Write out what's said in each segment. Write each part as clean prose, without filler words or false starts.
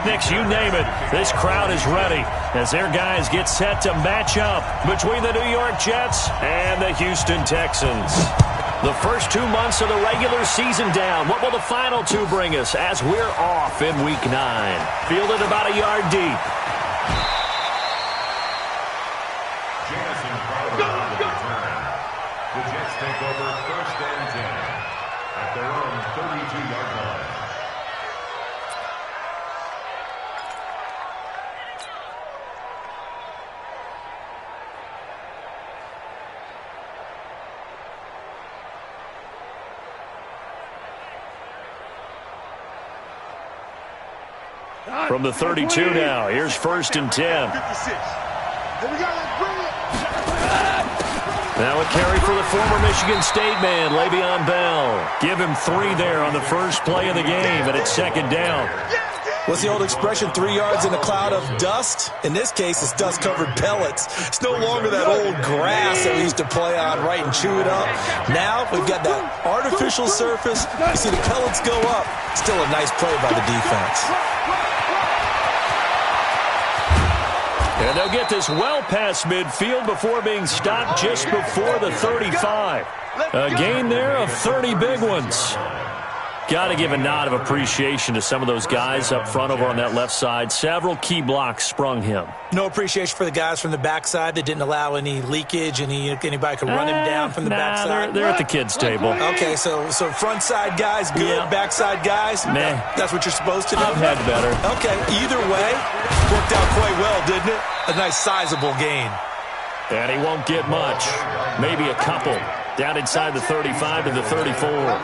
picnics, you name it. This crowd is ready as their guys get set to match up between the New York Jets and the Houston Texans. The first 2 months of the regular season down. What will the final two bring us as we're off in Week 9? Fielded about a yard deep. The Jets take over 1st and 10 at their own 32-yard line. From the 32 now, here's 1st and 10. Here we go, let's bring it. Now a carry for the former Michigan State man, Le'Veon Bell. Give him 3 there on the first play of the game, and it's 2nd down. What's the old expression, 3 yards in a cloud of dust? In this case, it's dust-covered pellets. It's no longer that old grass that we used to play on, right, and chew it up. Now we've got that artificial surface. You see the pellets go up. Still a nice play by the defense. And they'll get this well past midfield before being stopped just before the 35. A gain there of 30 big ones. Got to give a nod of appreciation to some of those guys up front over on that left side. Several key blocks sprung him. No appreciation for the guys from the backside that didn't allow any leakage, anybody could run him down from the backside. They're at the kids' table. Okay, so front side guys good, Yeah. backside guys, Nah. That's what you're supposed to do? I've had better. Okay, either way, worked out quite well, didn't it? A nice sizable gain. And he won't get much. Maybe a couple. Down inside the 35 to the 34.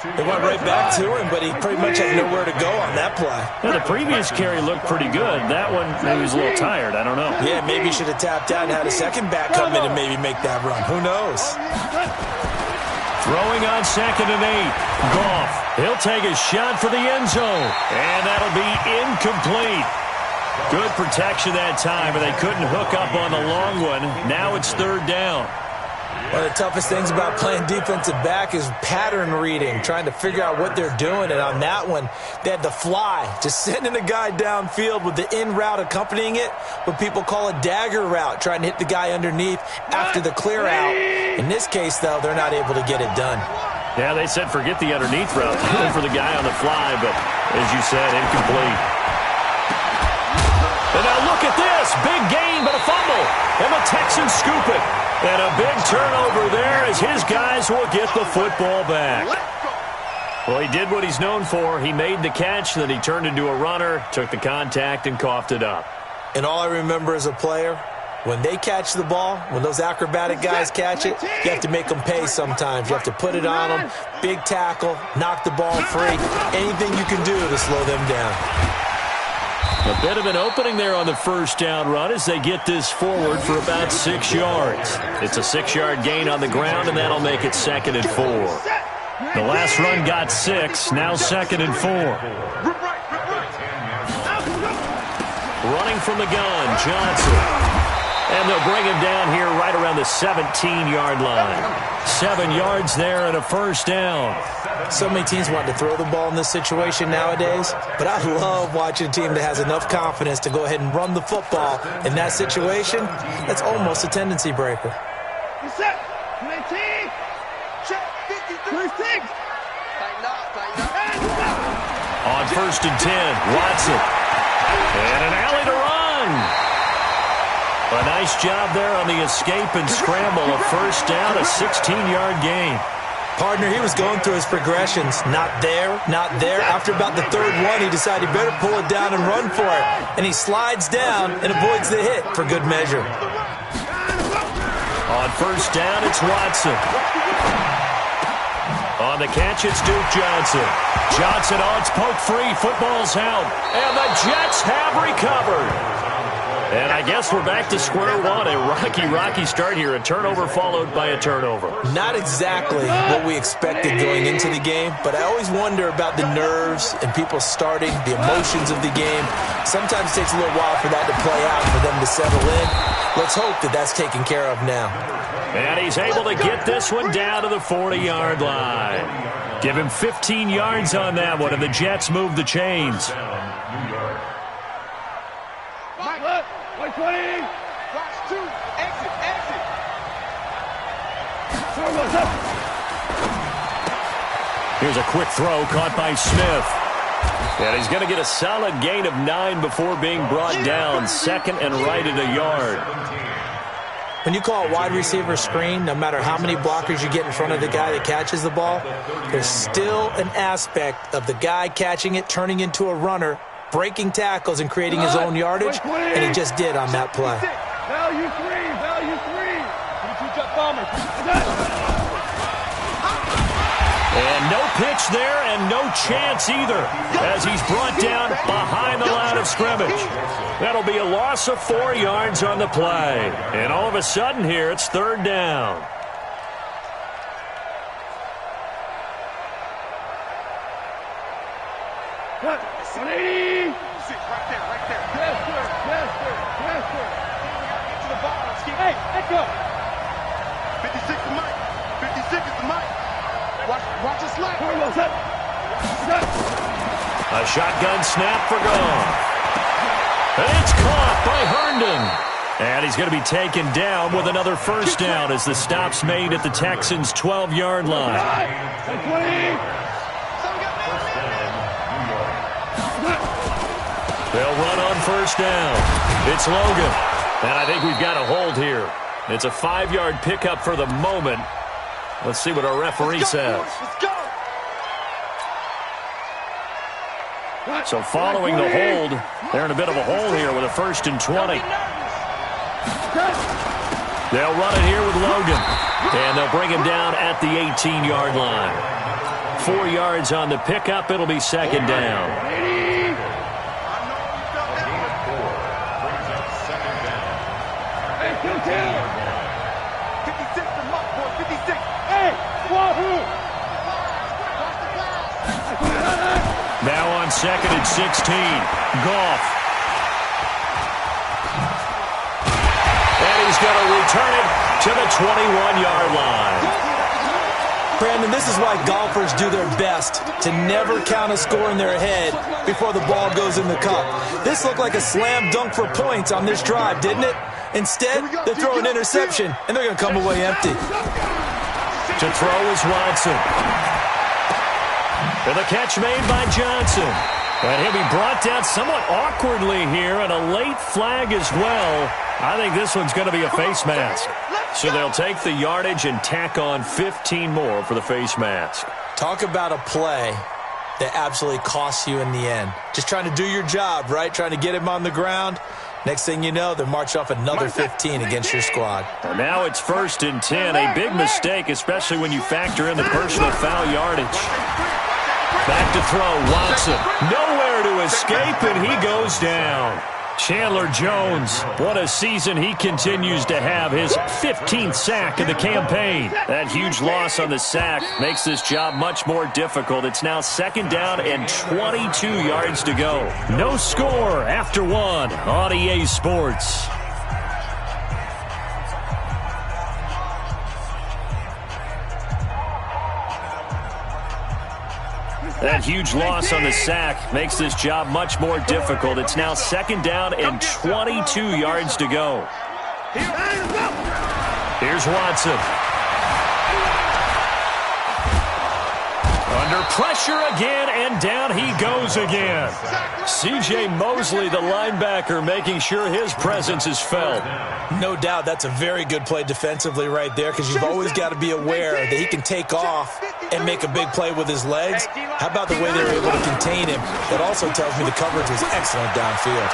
They went right back to him, but he pretty much had nowhere to go on that play. Well, the previous carry looked pretty good. That one, maybe he was a little tired. I don't know. Yeah, maybe he should have tapped out and had a second back come in and maybe make that run. Who knows? Throwing on 2nd and 8. Goff. He'll take a shot for the end zone. And that'll be incomplete. Good protection that time, but they couldn't hook up on the long one. Now it's 3rd down. One of the toughest things about playing defensive back is pattern reading, trying to figure out what they're doing. And on that one, they had to fly, just sending a guy downfield with the in route accompanying it, what people call a dagger route, trying to hit the guy underneath after the clear out. In this case, though, they're not able to get it done. Yeah, they said forget the underneath route for the guy on the fly, but as you said, incomplete. And now look at this. Big gain, but a fumble. And the Texans scoop it. And a big turnover there as his guys will get the football back. Well, he did what he's known for. He made the catch, then he turned into a runner, took the contact, and coughed it up. And all I remember as a player, when they catch the ball, when those acrobatic guys catch it, you have to make them pay sometimes. You have to put it on them, big tackle, knock the ball free, anything you can do to slow them down. A bit of an opening there on the 1st down run as they get this forward for about 6 yards. It's a 6-yard gain on the ground, and that'll make it 2nd and 4. The last run got 6, now 2nd and 4. Running from the gun, Johnson. And they'll bring him down here right around the 17-yard line. 7 yards there and a 1st down. So many teams want to throw the ball in this situation nowadays, but I love watching a team that has enough confidence to go ahead and run the football. In that situation, that's almost a tendency breaker. On 1st and 10, Watson. And an alley to run. A nice job there on the escape and scramble. A 1st down, a 16-yard gain. Partner, he was going through his progressions. Not there, not there. After about the 3rd one, he decided he better pull it down and run for it. And he slides down and avoids the hit for good measure. On 1st down, it's Watson. On the catch, it's Duke Johnson. Johnson on, it's poked free. Football's out. And the Jets have recovered. And I guess we're back to square one. A rocky start here. A turnover followed by a turnover. Not exactly what we expected going into the game, but I always wonder about the nerves and people starting, the emotions of the game. Sometimes it takes a little while for that to play out, for them to settle in. Let's hope that that's taken care of now. And he's able to get this one down to the 40-yard line. Give him 15 yards on that one, and the Jets move the chains. New York. Mike, 120. Box 2. Exit. Here's a quick throw caught by Smith. And he's going to get a solid gain of 9 before being brought down. Second and right at a yard. When you call a wide receiver screen, no matter how many blockers you get in front of the guy that catches the ball, there's still an aspect of the guy catching it, turning into a runner, breaking tackles and creating his own yardage, and he just did on that play. Value 3. 22 jump bombers. And no pitch there and no chance either as he's brought down behind the line of scrimmage. That'll be a loss of 4 yards on the play. And all of a sudden here, it's third down. Cut. 180. Right there. Yes, sir. Get to the ball. Hey, let go. 56 is Mike. 56 is the Mike. Watch us slap. A shotgun snap for Goff. And it's caught by Herndon. And he's going to be taken down with another first down as the stop's made at the Texans' 12-yard line. They'll run on first down. It's Logan. And I think we've got a hold here. It's a 5-yard pickup for the moment. Let's see what our referee says. So following the hold, they're in a bit of a hole here with a 1st and 20. They'll run it here with Logan. And they'll bring him down at the 18-yard line. 4 yards on the pickup. It'll be second down. Now on second and 16, Goff. And he's going to return it to the 21-yard line. Brandon, this is why golfers do their best to never count a score in their head before the ball goes in the cup. This looked like a slam dunk for points on this drive, didn't it? Instead, they throw an interception, and they're going to come away empty. To throw is Watson. And the catch made by Johnson. And he'll be brought down somewhat awkwardly here, and a late flag as well. I think this one's going to be a face mask. So they'll take the yardage and tack on 15 more for the face mask. Talk about a play that absolutely costs you in the end. Just trying to do your job, right? Trying to get him on the ground. Next thing you know, they're marching off another 15 against your squad. And now it's 1st and 10. A big mistake, especially when you factor in the personal foul yardage. Back to throw, Watson. Nowhere to escape, and he goes down. Chandler Jones, what a season he continues to have. His 15th sack of the campaign. That huge loss on the sack makes this job much more difficult. It's now second down and 22 yards to go. No score after 1 on EA Sports. That huge loss on the sack makes this job much more difficult. It's now second down and 22 yards to go. Here's Watson. Under pressure again, and down he goes again. C.J. Mosley, the linebacker, making sure his presence is felt. No doubt that's a very good play defensively right there, because you've always got to be aware that he can take off and make a big play with his legs. How about the way they were able to contain him? That also tells me the coverage was excellent downfield.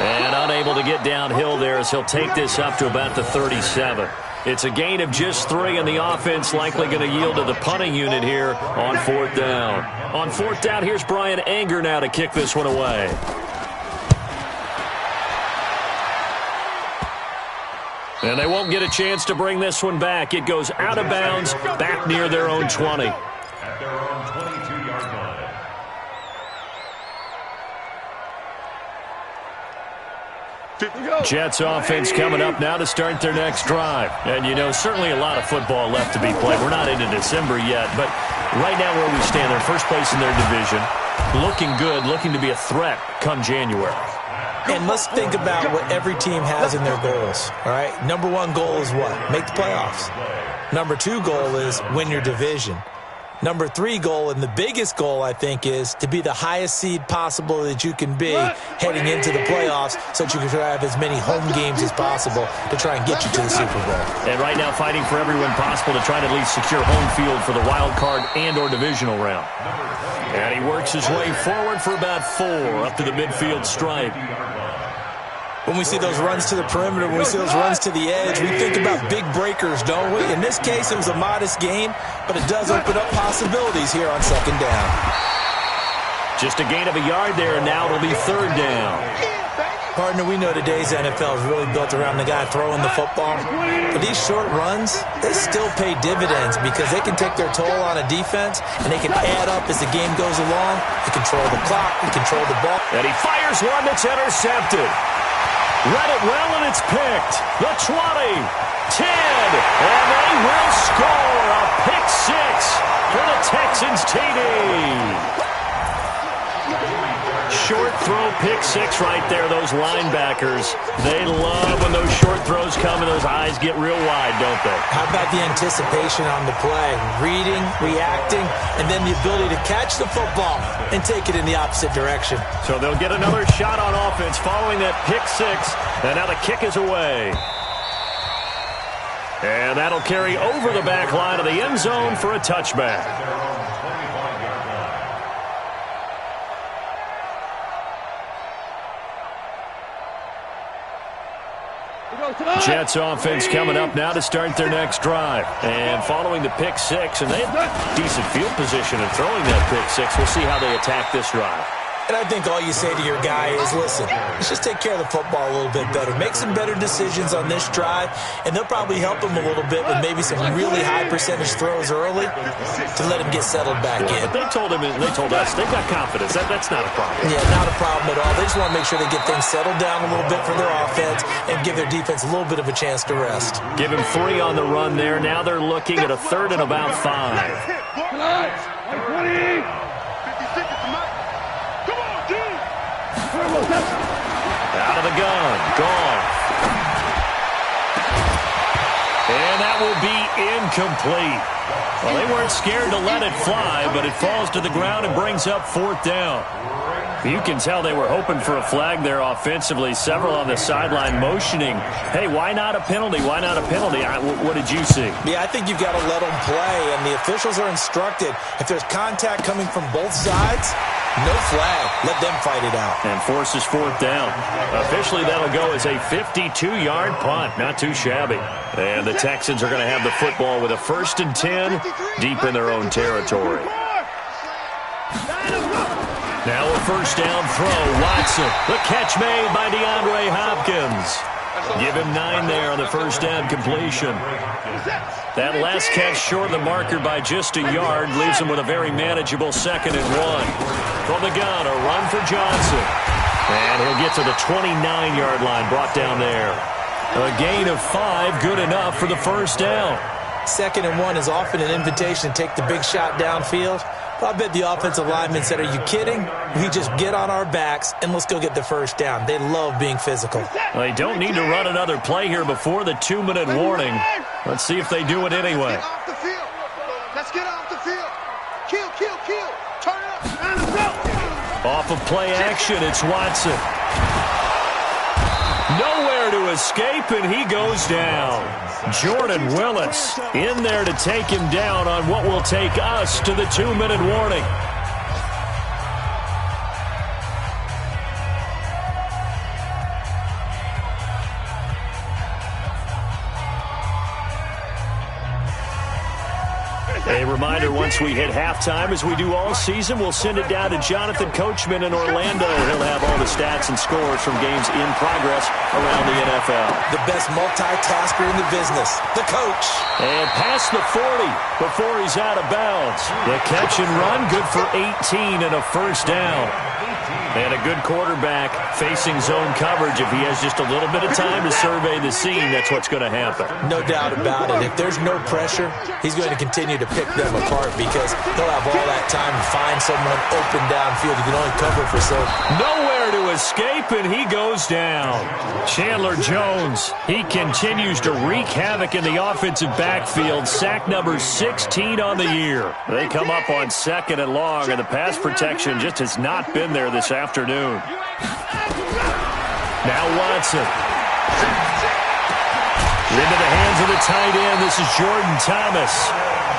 And unable to get downhill there as he'll take this up to about the 37. It's a gain of just 3, and the offense likely going to yield to the punting unit here on 4th down. On 4th down, here's Brian Anger now to kick this one away. And they won't get a chance to bring this one back. It goes out of bounds, back near their own 20. At their own 22-yard line. Jets offense coming up now to start their next drive. And, you know, certainly a lot of football left to be played. We're not into December yet, but Right now where we stand, they're first place in their division. Looking good, looking to be a threat come January. And let's think about what every team has in their goals, all right? Number one goal is what? Make the playoffs. Number two goal is win your division. Number three goal, and the biggest goal, I think, is to be the highest seed possible that you can be heading into the playoffs so that you can have as many home games as possible to try and get you to the Super Bowl. And right now fighting for every win possible to try to at least secure home field for the wild card and or divisional round. And he works his way forward for about 4 up to the midfield stripe. When we see those runs to the perimeter, when we see those runs to the edge, we think about big breakers, don't we? In this case, it was a modest game, but it does open up possibilities here on second down. Just a gain of a yard there, and now it'll be third down. Partner, we know today's NFL is really built around the guy throwing the football. But these short runs, they still pay dividends because they can take their toll on a defense, and they can add up as the game goes along. They control the clock, they control the ball. And he fires one that's intercepted. Read it well, and it's picked. The 20, 10, and they will score a pick 6 for the Texans TD. Short throw, pick 6 right there. Those linebackers, they love when those short throws come and those eyes get real wide, don't they? How about the anticipation on the play? Reading, reacting, and then the ability to catch the football and take it in the opposite direction. So they'll get another shot on offense following that pick 6, and now the kick is away. And that'll carry over the back line of the end zone for a touchback. Jets offense coming up now to start their next drive. And following the pick 6, and they have decent field position in throwing that pick 6. We'll see how they attack this drive. And I think all you say to your guy is, listen, let's just take care of the football a little bit better. Make some better decisions on this drive, and they'll probably help him a little bit with maybe some really high percentage throws early to let him get settled back in. But they told him, and they told us, they've got confidence. That's not a problem. Yeah, not a problem at all. They just want to make sure they get things settled down a little bit for their offense and give their defense a little bit of a chance to rest. Give him 3 on the run there. Now they're looking at a 3rd and about 5. 20. Out of the gun, Goff. And that will be incomplete. Well, they weren't scared to let it fly, but it falls to the ground and brings up 4th down. You can tell they were hoping for a flag there offensively. Several on the sideline motioning, hey, why not a penalty? Why not a penalty? What did you see? Yeah, I think you've got to let them play, and the officials are instructed. If there's contact coming from both sides, no flag. Let them fight it out. And forces 4th down. Officially, that'll go as a 52-yard punt. Not too shabby. And the Texans are going to have the football with a 1st and 10 deep in their own territory. Now a 1st down throw. Watson. The catch made by DeAndre Hopkins. Give him 9 there on the 1st down completion. That last catch short of the marker by just a yard leaves him with a very manageable 2nd and 1. From the gun, a run for Johnson. And he'll get to the 29-yard line, brought down there. A gain of 5, good enough for the 1st down. 2nd and 1 is often an invitation to take the big shot downfield. But I bet the offensive lineman said, are you kidding? We just get on our backs and let's go get the 1st down. They love being physical. Well, they don't need to run another play here before the 2-minute warning. Let's see if they do it anyway. Let's get off the field. Kill. Turn it up. Off of play action, it's Watson. Nowhere to escape, and he goes down. Jordan Willis in there to take him down on what will take us to the 2-minute warning. A reminder, once we hit halftime, as we do all season, we'll send it down to Jonathan Coachman in Orlando. He'll have all the stats and scores from games in progress around the NFL. The best multitasker in the business, the coach. And past the 40 before he's out of bounds. The catch and run, good for 18 and a 1st down. And a good quarterback facing zone coverage. If he has just a little bit of time to survey the scene, that's what's going to happen. No doubt about it. If there's no pressure, he's going to continue to pick them apart because he'll have all that time to find someone open downfield. You can only cover for so. Nowhere to escape, and he goes down. Chandler Jones, he continues to wreak havoc in the offensive backfield. Sack number 16 on the year. They come up on 2nd and long, and the pass protection just has not been there this afternoon. Now Watson. Into the hands of the tight end. This is Jordan Thomas.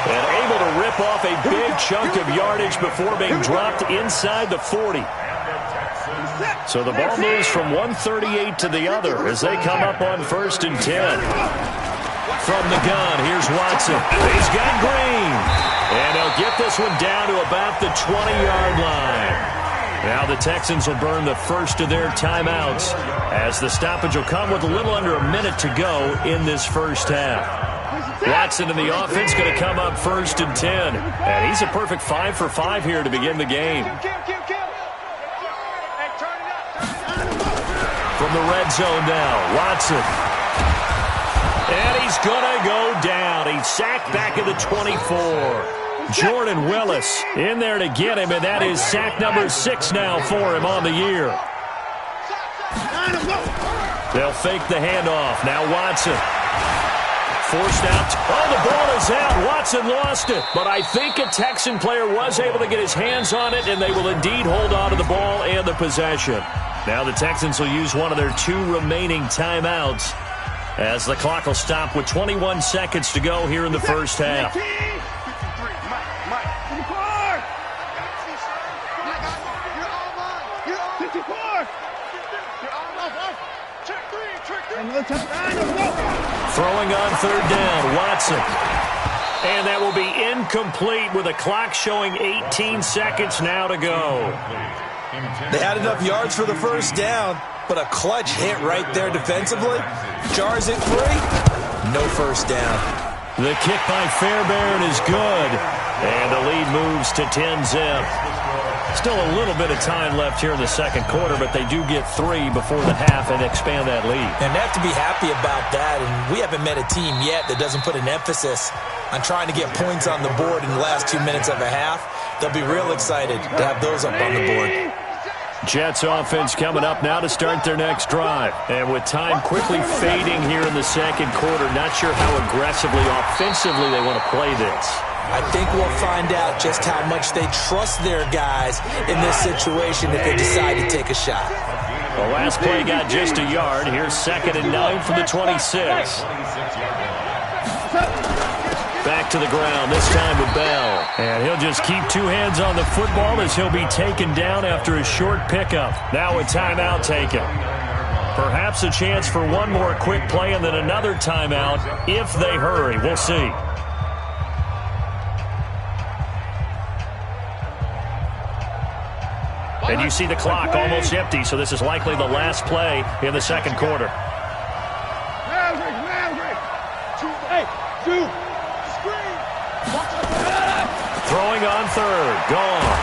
And able to rip off a big chunk of yardage before being dropped inside the 40. So the ball moves from 138 to the other as they come up on 1st and 10. From the gun, here's Watson. He's got Green. And he'll get this one down to about the 20-yard line. Now the Texans will burn the first of their timeouts as the stoppage will come with a little under a minute to go in this first half. Watson in the offense going to come up 1st and 10. And he's a perfect 5 for 5 here to begin the game. From the red zone now, Watson. And he's going to go down. He's sacked back at the 24. Jordan Willis in there to get him, and that is sack number 6 now for him on the year. They'll fake the handoff. Now Watson. Forced out. Oh, the ball is out. Watson lost it. But I think a Texan player was able to get his hands on it, and they will indeed hold on to the ball and the possession. Now the Texans will use one of their 2 remaining timeouts as the clock will stop with 21 seconds to go here in the first half. Throwing on 3rd down, Watson. And that will be incomplete with a clock showing 18 seconds now to go. They had enough yards for the first down, but a clutch hit right there defensively. Jars it free. No first down. The kick by Fairbairn is good. And the lead moves to 10-zip. Still a little bit of time left here in the second quarter, but they do get 3 before the half and expand that lead. And they have to be happy about that. And we haven't met a team yet that doesn't put an emphasis on trying to get points on the board in the last 2 minutes of a half. They'll be real excited to have those up on the board. Jets offense coming up now to start their next drive. And with time quickly fading here in the second quarter, not sure how aggressively, offensively they want to play this. I think we'll find out just how much they trust their guys in this situation if they decide to take a shot. The last play got just a yard. Here's 2nd and 9 from the 26. Back to the ground, this time with Bell. And he'll just keep 2 hands on the football as he'll be taken down after a short pickup. Now a timeout taken. Perhaps a chance for one more quick play and then another timeout if they hurry. We'll see. And you see the clock almost empty, so this is likely the last play in the second quarter. Throwing on 3rd, gone.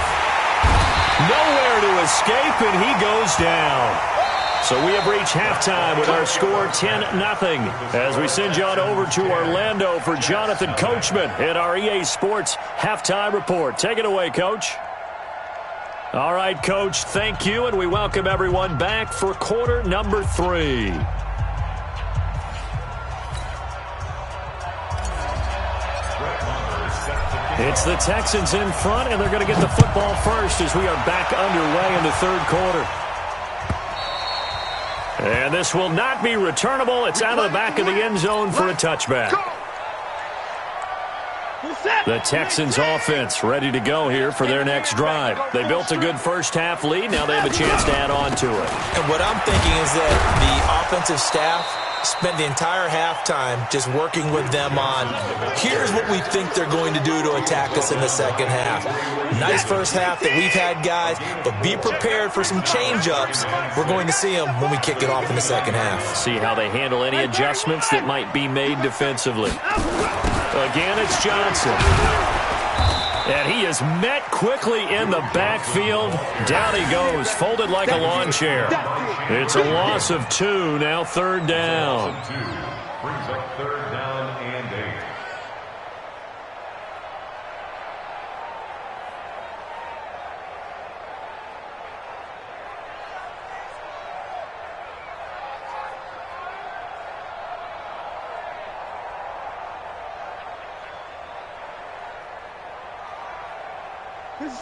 Nowhere to escape, and he goes down. So we have reached halftime with our score 10-0. As we send you on over to Orlando for Jonathan Coachman in our EA Sports Halftime Report. Take it away, Coach. All right, Coach, thank you, and we welcome everyone back for quarter number 3. It's the Texans in front, and they're going to get the football first as we are back underway in the third quarter. And this will not be returnable. It's out of the back of the end zone for a touchback. The Texans offense ready to go here for their next drive. They built a good first half lead. Now they have a chance to add on to it. And what I'm thinking is that the offensive staff spent the entire halftime just working with them on, here's what we think they're going to do to attack us in the second half. Nice first half that we've had, guys, but be prepared for some change-ups. We're going to see them when we kick it off in the second half. See how they handle any adjustments that might be made defensively. Again, it's Johnson. And he is met quickly in the backfield. Down he goes, folded like a lawn chair. It's a loss of 2, now third down. Brings up third down and 8.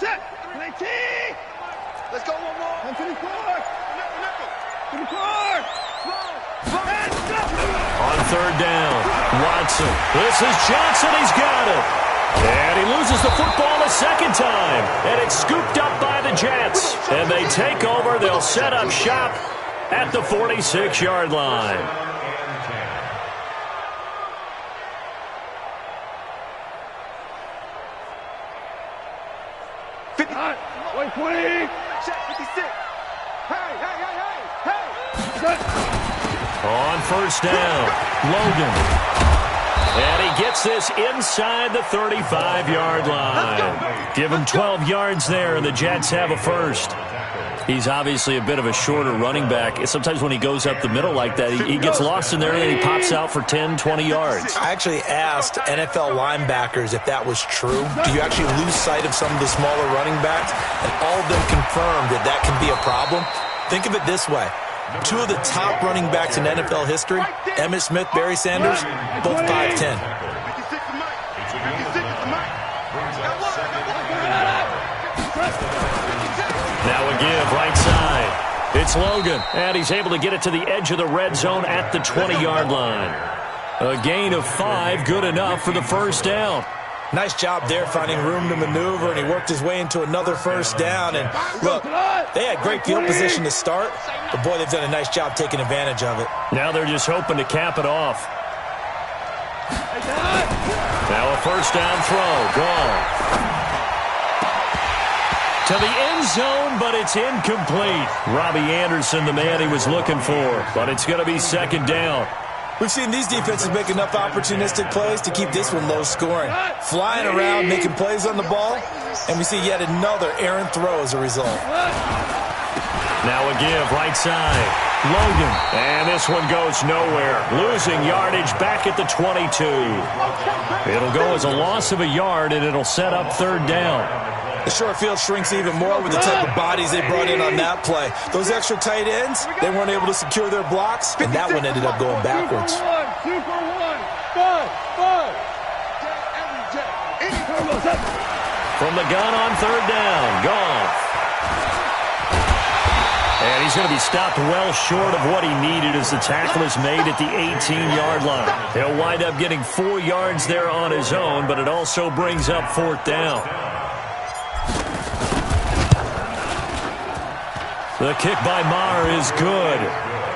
Set. Let's go one more. And to the court. To the court. On third down, Watson. This is Johnson. He's got it. And he loses the football a second time. And it's scooped up by the Jets. And they take over. They'll set up shop at the 46-yard line. On first down, Logan. And he gets this inside the 35-yard line. Give him 12 yards there, and the Jets have a first. He's obviously a bit of a shorter running back. Sometimes when he goes up the middle like that, he gets lost in there, and then he pops out for 10, 20 yards. I actually asked NFL linebackers if that was true. Do you actually lose sight of some of the smaller running backs? And all of them confirmed that that can be a problem. Think of it this way. 2 of the top running backs in NFL history, Emmitt Smith, Barry Sanders, both 5'10". Now a give, right side. It's Logan, and he's able to get it to the edge of the red zone at the 20-yard line. A gain of 5, good enough for the first down. Nice job there finding room to maneuver, and he worked his way into another first down. And look, they had great field position to start, but boy, they've done a nice job taking advantage of it. Now they're just hoping to cap it off. Now a first down throw, gone. To the end zone, but it's incomplete. Robbie Anderson, the man he was looking for, but it's going to be second down. We've seen these defenses make enough opportunistic plays to keep this one low scoring. Flying around, making plays on the ball, and we see yet another errant throw as a result. Now a give, right side. Logan, and this one goes nowhere. Losing yardage back at the 22. It'll go as a loss of a yard, and it'll set up third down. The short field shrinks even more with the type of bodies they brought in on that play. Those extra tight ends, they weren't able to secure their blocks, and that one ended up going backwards. From the gun on third down, gone. And he's going to be stopped well short of what he needed as the tackle is made at the 18-yard line. He'll wind up getting 4 yards there on his own, but it also brings up fourth down. The kick by Maher is good.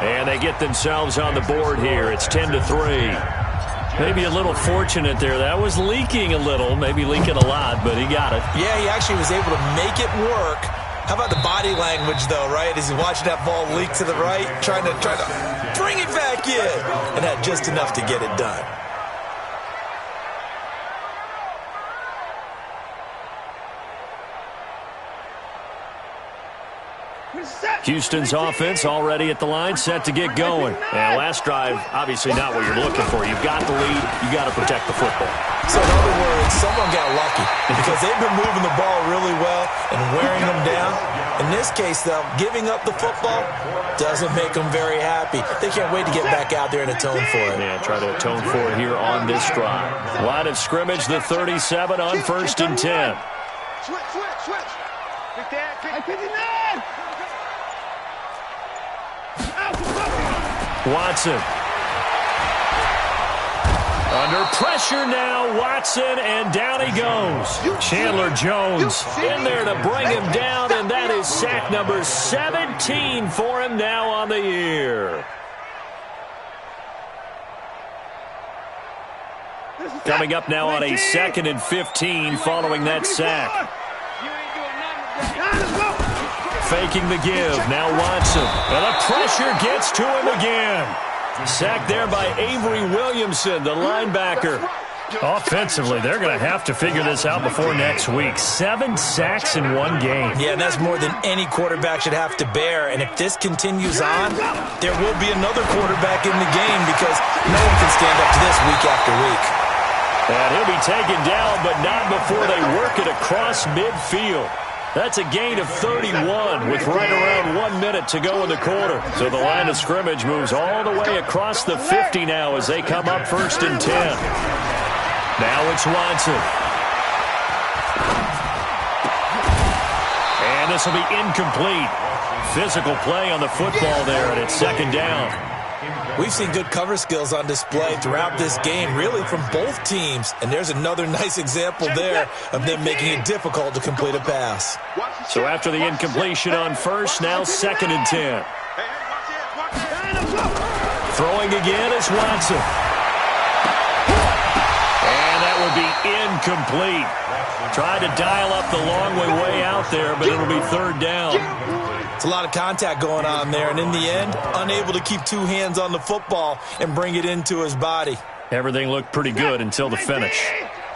And they get themselves on the board here. It's 10-3. Maybe a little fortunate there. That was leaking a little, maybe leaking a lot, but he got it. Yeah, he actually was able to make it work. How about the body language, though, right? As he watched that ball leak to the right, trying to bring it back in. And had just enough to get it done. Houston's offense already at the line, set to get going. And last drive, obviously not what you're looking for. You've got the lead. You've got to protect the football. So in other words, someone got lucky because they've been moving the ball really well and wearing them down. In this case, though, giving up the football doesn't make them very happy. They can't wait to get back out there and atone for it. Yeah, try to atone for it here on this drive. Line of scrimmage, the 37 on 1st and 10. Switch. Big Dad, 59. Watson. Under pressure now, Watson, and down he goes. Chandler Jones in there to bring him down, and that is sack number 17 for him now on the year. Coming up now on a 2nd and 15 following that sack. Faking the give, now Watson. And the pressure gets to him again. Sacked there by Avery Williamson, the linebacker. Offensively, they're going to have to figure this out before next week. 7 sacks in one game. Yeah, and that's more than any quarterback should have to bear. And if this continues on, there will be another quarterback in the game because no one can stand up to this week after week. And he'll be taken down, but not before they work it across midfield. That's a gain of 31 with right around 1 minute to go in the quarter. So the line of scrimmage moves all the way across the 50 now as they come up 1st and 10. Now it's Watson. And this will be incomplete. Physical play on the football there, and it's 2nd down. We've seen good cover skills on display throughout this game, really from both teams. And there's another nice example there of them making it difficult to complete a pass. So after the incompletion on 1st, now 2nd and 10. Throwing again is Watson. And that will be incomplete. Tried to dial up the long way out there, but it'll be 3rd down. It's a lot of contact going on there, and in the end, unable to keep 2 hands on the football and bring it into his body. Everything looked pretty good until the finish.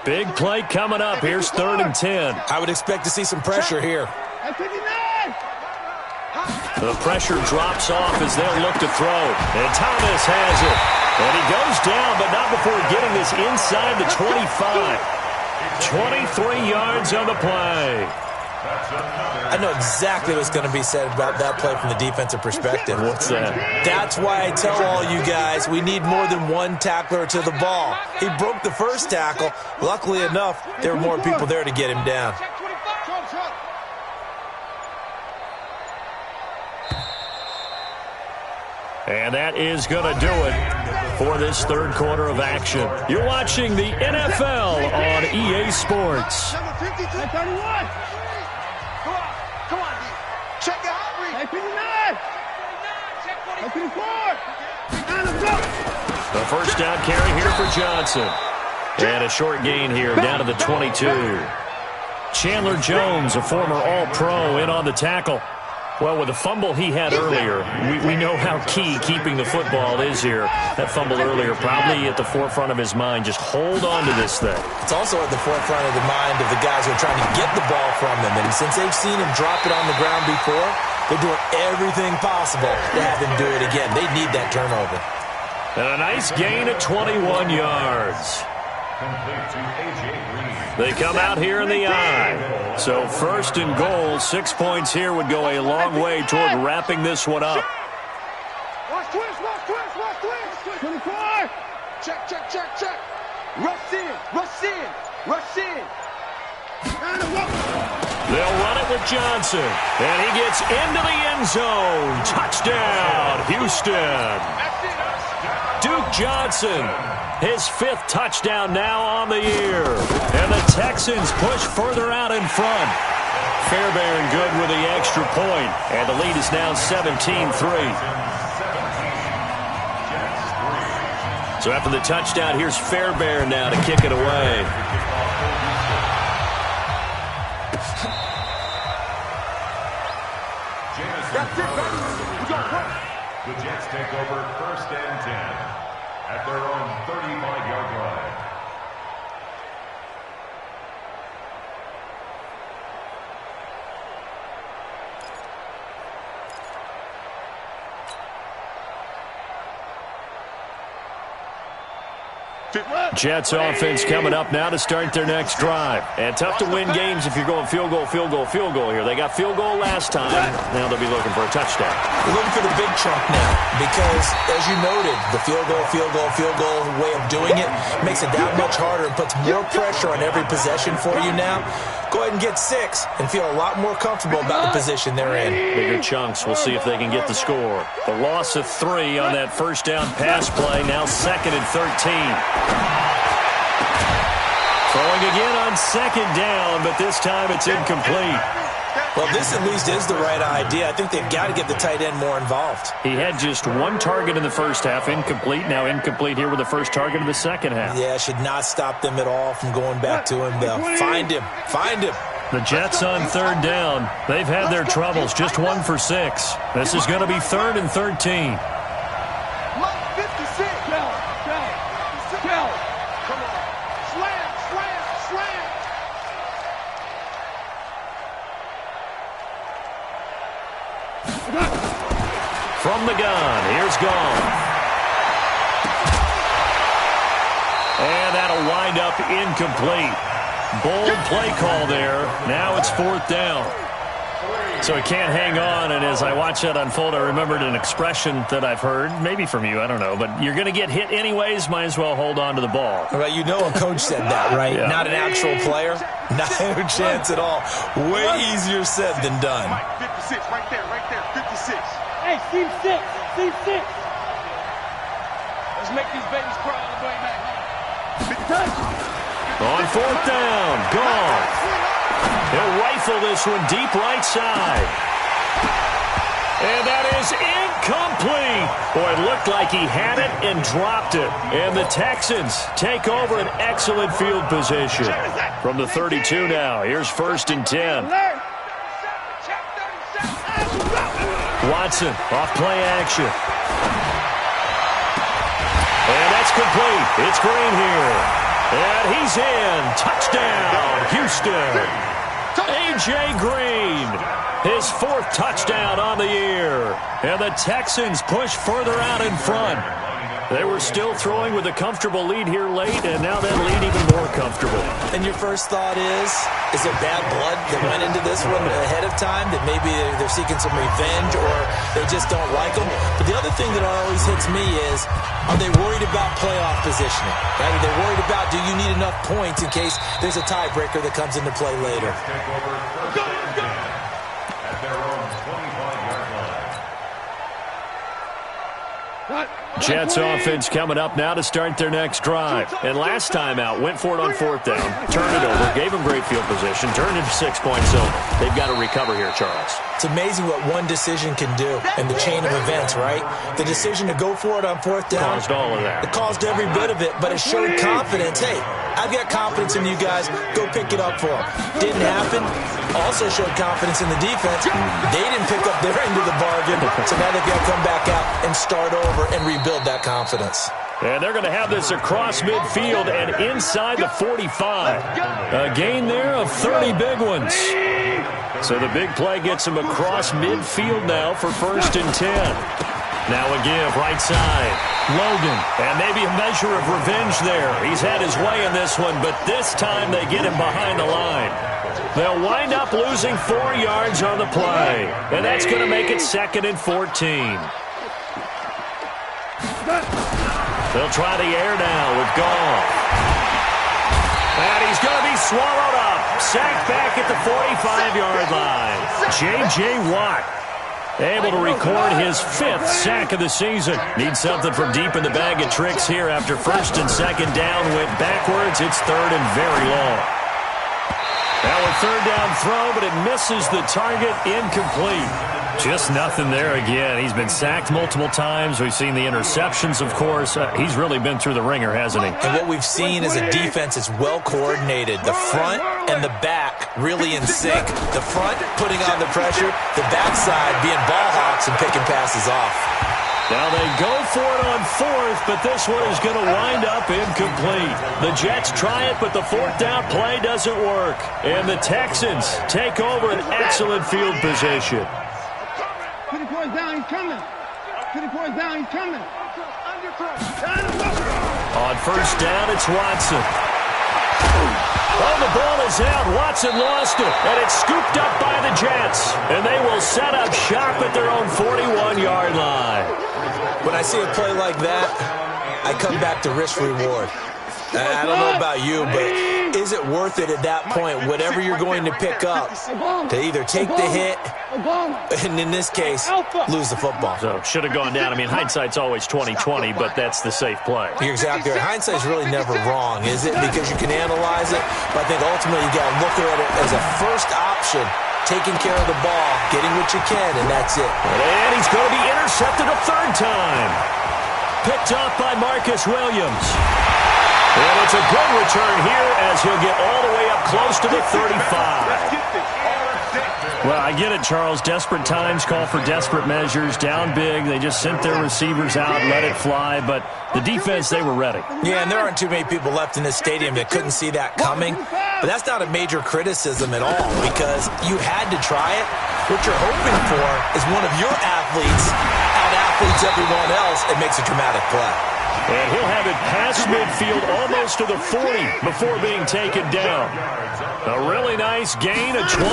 Big play coming up. Here's 3rd and 10. I would expect to see some pressure here. The pressure drops off as they'll look to throw. And Thomas has it. And he goes down, but not before getting this inside the 25. 23 yards on the play. I know exactly what's going to be said about that play from the defensive perspective. What's that? That's why I tell all you guys we need more than one tackler to the ball. He broke the first tackle. Luckily enough, there were more people there to get him down. And that is going to do it for this 3rd quarter of action. You're watching the NFL on EA Sports. Come on, D. Check your outreach. The 1st down carry here for Johnson. And a short gain here down to the 22. Chandler Jones, a former All-Pro, in on the tackle. Well, with the fumble he had earlier, we know how key keeping the football is here. That fumble earlier probably at the forefront of his mind. Just hold on to this thing. It's also at the forefront of the mind of the guys who are trying to get the ball from him. And since they've seen him drop it on the ground before, they're doing everything possible to have him do it again. They need that turnover. And a nice gain of 21 yards. They come out here in the I. So 1st and goal, 6 points here would go a long way toward wrapping this one up. Watch twist. 24. Check. Rush in. They'll run it with Johnson. And he gets into the end zone. Touchdown, Houston. Duke Johnson. His 5th touchdown now on the year. And the Texans push further out in front. Fairbairn good with the extra point. And the lead is now 17-3. So after the touchdown, here's Fairbairn now to kick it away. The Jets take over 1st and 10 at their own 35-yard line. Jets offense coming up now to start their next drive. And tough to win games if you're going field goal here. They got field goal last time. Now they'll be looking for a touchdown. We're looking for the big chunk now because, as you noted, the field goal way of doing it makes it that much harder and puts more pressure on every possession for you now. Go ahead and get 6 and feel a lot more comfortable about the position they're in. Bigger chunks. We'll see if they can get the score. The loss of 3 on that 1st down pass play. Now 2nd and 13. Throwing again on 2nd down, but this time it's incomplete. Well, this at least is the right idea. I think they've got to get the tight end more involved. He had just 1 target in the 1st half, incomplete. Now incomplete here with the 1st target of the 2nd half. Yeah, should not stop them at all from going back to him, though. Find him. The Jets on 3rd down. They've had their troubles, just 1 for 6. This is going to be 3rd and 13. From the gun, here's Gone. And that'll wind up incomplete. Bold play call there. Now it's 4th down. So he can't hang on, and as I watch that unfold, I remembered an expression that I've heard, maybe from you, I don't know, but you're going to get hit anyways, might as well hold on to the ball. Well, you know a coach said that, right? Yeah. Not an actual player. Not a chance at all. Way easier said than done. 56, right there, 56. Hey, Steve 6. Let's make these babies cry on the way back home. On 4th down, Gone. He'll rifle this one deep right side. And that is incomplete. Boy, it looked like he had it and dropped it. And the Texans take over an excellent field position. From the 32 now, here's 1st and 10. Watson, off play action. And that's complete. It's Green here. And he's in. Touchdown, Houston. A.J. Green, his 4th touchdown on the year. And the Texans push further out in front. They were still throwing with a comfortable lead here late, and now that lead even more comfortable. And your first thought is it bad blood that went into this one ahead of time, that maybe they're seeking some revenge or they just don't like them? But the other thing that always hits me is, are they worried about playoff positioning? Right? Are they worried about, do you need enough points in case there's a tiebreaker that comes into play later? Take over 1st and 10 at their own 25-yard line. Jets offense coming up now to start their next drive. And last time out, went for it on 4th down, turned it over, gave them great field position, turned into 6 points, so they've got to recover here, Charles. It's amazing what one decision can do in the chain of events, right? The decision to go for it on 4th down. Caused all of that. It caused every bit of it, but it showed confidence. Hey, I've got confidence in you guys. Go pick it up for them. Didn't happen. Also showed confidence in the defense. They didn't pick up their end of the bargain, so now they've got to come back out and start over and rebuild that confidence. And they're going to have this across midfield and inside the 45. A gain there of 30 big ones. So the big play gets him across midfield now for 1st and 10. Now a give right side. Logan. And maybe a measure of revenge there. He's had his way in this one, but this time they get him behind the line. They'll wind up losing 4 yards on the play. And that's going to make it 2nd and 14. They'll try the air now with Goff. And he's going to be swallowed up. Sacked back at the 45-yard line. J.J. Watt able to record his 5th sack of the season. Needs something from deep in the bag of tricks here after 1st and 2nd down. Went backwards. It's 3rd and very long. Now a 3rd down throw, but it misses the target. Incomplete. Just nothing there again. He's been sacked multiple times. We've seen the interceptions, of course. He's really been through the ringer, hasn't he? And what we've seen is a defense that's well coordinated. The front and the back really in sync. The front putting on the pressure, the backside being ball hawks and picking passes off. Now they go for it on 4th, but this one is going to wind up incomplete. The Jets try it, but the 4th down play doesn't work. And the Texans take over an excellent field position. 20 points down, he's coming. 20 points down, he's coming. On 1st down, it's Watson. Oh, the ball is out. Watson lost it, and it's scooped up by the Jets. And they will set up shop at their own 41-yard line. When I see a play like that, I come back to risk-reward. I don't know about you, but is it worth it at that point, whatever you're going to pick up, to either take the hit, and in this case, lose the football? So should have gone down. I mean, hindsight's always 20/20, but that's the safe play. You're exactly right. Hindsight's really never wrong, is it? Because you can analyze it, but I think ultimately you got to look at it as a first option, taking care of the ball, getting what you can, and that's it. And he's going to be intercepted a 3rd time. Picked off by Marcus Williams. And it's a good return here as he'll get all the way up close to the 35. Well, I get it, Charles. Desperate times call for desperate measures. Down big. They just sent their receivers out, let it fly. But the defense, they were ready. Yeah, and there aren't too many people left in this stadium that couldn't see that coming. But that's not a major criticism at all because you had to try it. What you're hoping for is one of your athletes out-athletes everyone else and makes a dramatic play. And he'll have it past midfield almost to the 40 before being taken down. A really nice gain of 25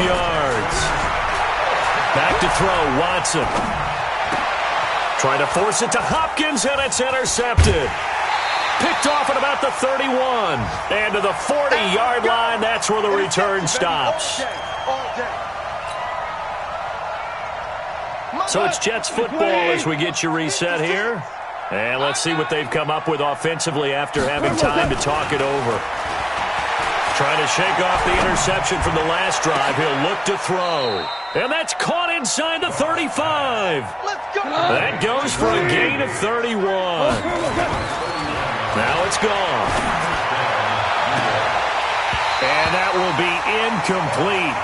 yards. Back to throw, Watson. Trying to force it to Hopkins, and it's intercepted. Picked off at about the 31. And to the 40-yard line, that's where the return stops. So it's Jets football as we get you reset here. And let's see what they've come up with offensively after having time to talk it over. Trying to shake off the interception from the last drive. He'll look to throw. And that's caught inside the 35. That goes for a gain of 31. Now it's gone. And that will be incomplete.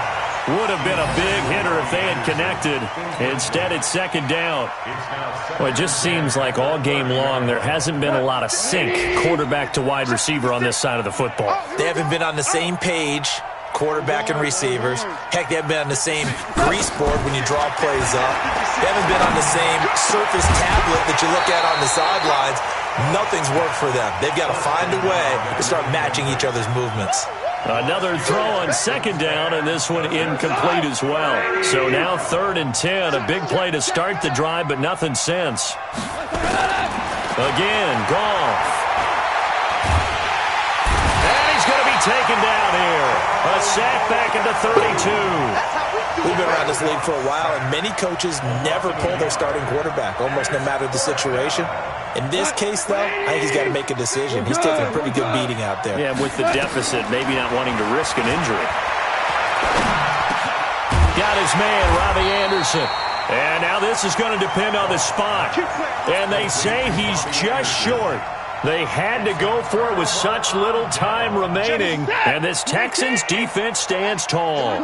Would have been a big hitter if they had connected. Instead, it's second down. Well, it just seems like all game long there hasn't been a lot of sync quarterback to wide receiver on this side of the football. They haven't been on the same page, quarterback and receivers. Heck, they haven't been on the same grease board when you draw plays up. They haven't been on the same surface tablet that you look at on the sidelines. Nothing's worked for them. They've got to find a way to start matching each other's movements. Another throw on second down, and this one incomplete as well. So now 3rd and 10, a big play to start the drive, but nothing since. Again, Goff. And he's going to be taken down here. A sack back at the 32. We've been around this league for a while, and many coaches never pull their starting quarterback, almost no matter the situation. In this case, though, I think he's got to make a decision. He's taking a pretty good beating out there. Yeah, with the deficit, maybe not wanting to risk an injury. Got his man, Robbie Anderson. And now this is going to depend on the spot. And they say he's just short. They had to go for it with such little time remaining. And this Texans defense stands tall.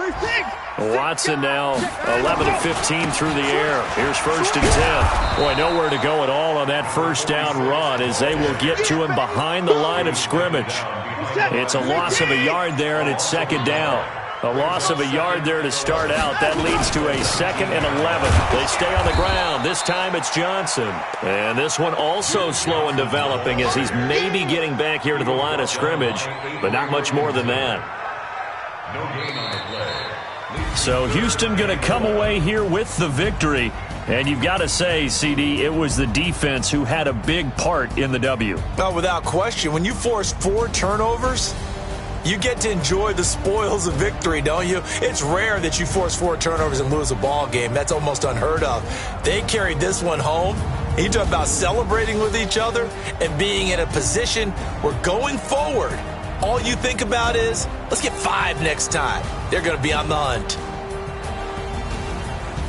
Watson now 11 of 15 through the air. Here's 1st and 10. Boy, nowhere to go at all on that first down run as they will get to him behind the line of scrimmage. It's a loss of a yard there, and it's second down. A loss of a yard there to start out. That leads to a 2nd and 11. They stay on the ground. This time it's Johnson. And this one also slow in developing as he's maybe getting back here to the line of scrimmage, but not much more than that. No gain on the play. So Houston going to come away here with the victory. And you've got to say, CD, it was the defense who had a big part in the W. Oh, without question. When you force 4 turnovers, you get to enjoy the spoils of victory, don't you? It's rare that you force 4 turnovers and lose a ball game. That's almost unheard of. They carried this one home. You talk about celebrating with each other and being in a position where going forward, all you think about is, let's get 5 next time. They're going to be on the hunt.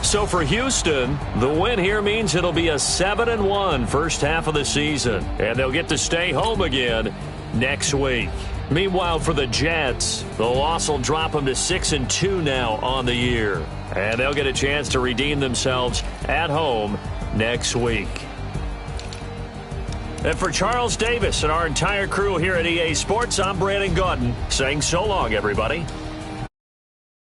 So for Houston, the win here means it'll be a 7-1 first half of the season. And they'll get to stay home again next week. Meanwhile, for the Jets, the loss will drop them to 6-2 now on the year. And they'll get a chance to redeem themselves at home next week. And for Charles Davis and our entire crew here at EA Sports, I'm Brandon Gaudin saying so long, everybody.